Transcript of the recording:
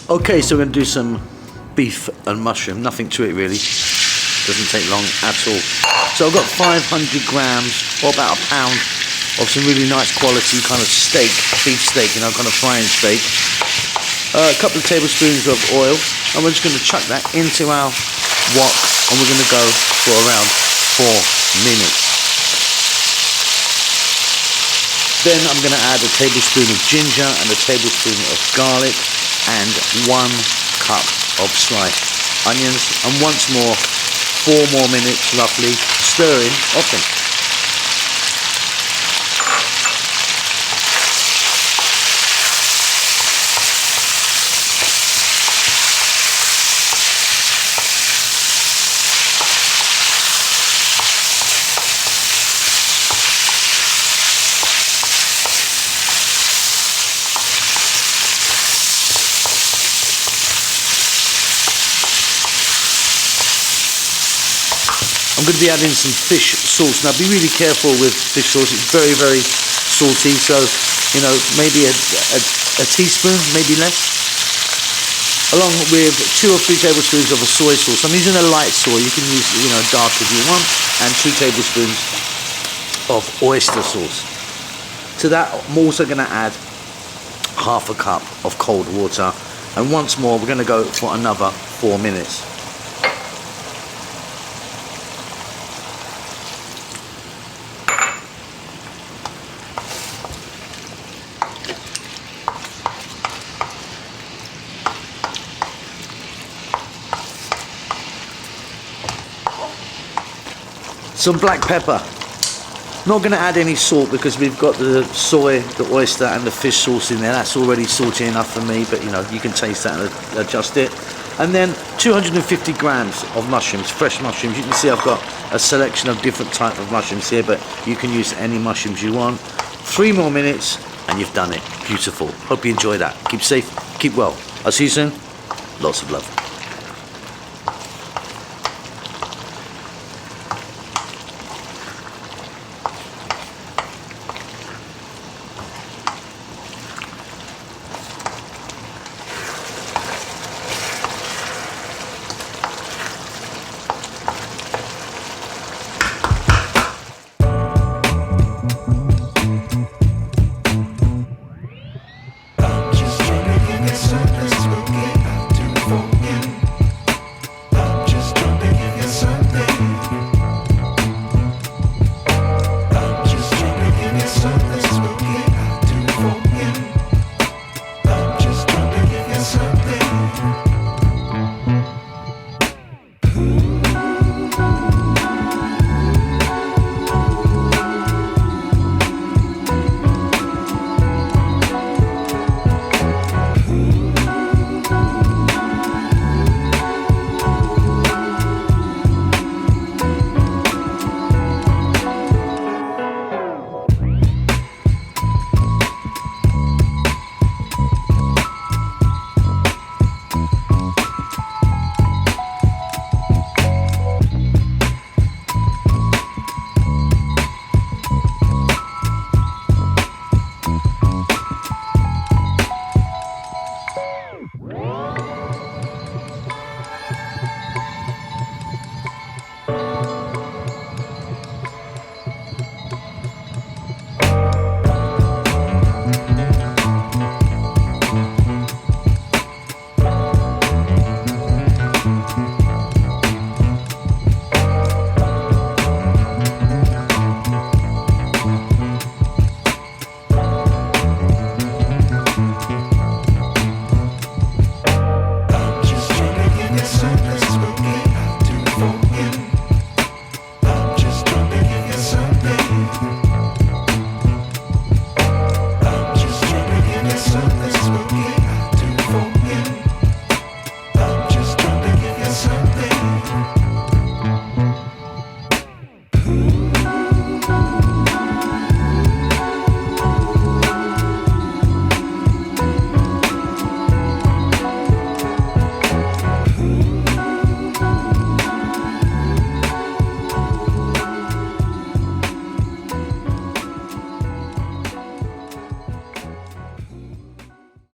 Okay, so we're going to do some beef and mushroom. Nothing to it really. Doesn't take long at all. So I've got 500 grams or about a pound of some really nice quality kind of steak, beef steak, you know, kind of frying steak. A couple of tablespoons of oil, and we're just going to chuck that into our wok, and we're going to go for around 4 minutes. Then I'm going to add a tablespoon of ginger and a tablespoon of garlic and 1 cup of sliced onions, and once more 4 more minutes roughly, stirring often. I'm going to be adding some fish sauce. Now be really careful with fish sauce, it's very, very salty, so you know, maybe a teaspoon, maybe less. Along with 2 or 3 tablespoons of a soy sauce. I'm using a light soy, you can use, you know, dark if you want, and 2 tablespoons of oyster sauce. To that I'm also going to add half a cup of cold water, and once more we're going to go for another 4 minutes. Some black pepper. Not going to add any salt because we've got the soy, the oyster and the fish sauce in there. That's already salty enough for me, but you know, you can taste that and adjust it. And then 250 grams of mushrooms, fresh mushrooms. You can see I've got a selection of different type of mushrooms here, but you can use any mushrooms you want. 3 more minutes and you've done it. Beautiful. Hope you enjoy that. Keep safe, keep well. I'll see you soon. Lots of love.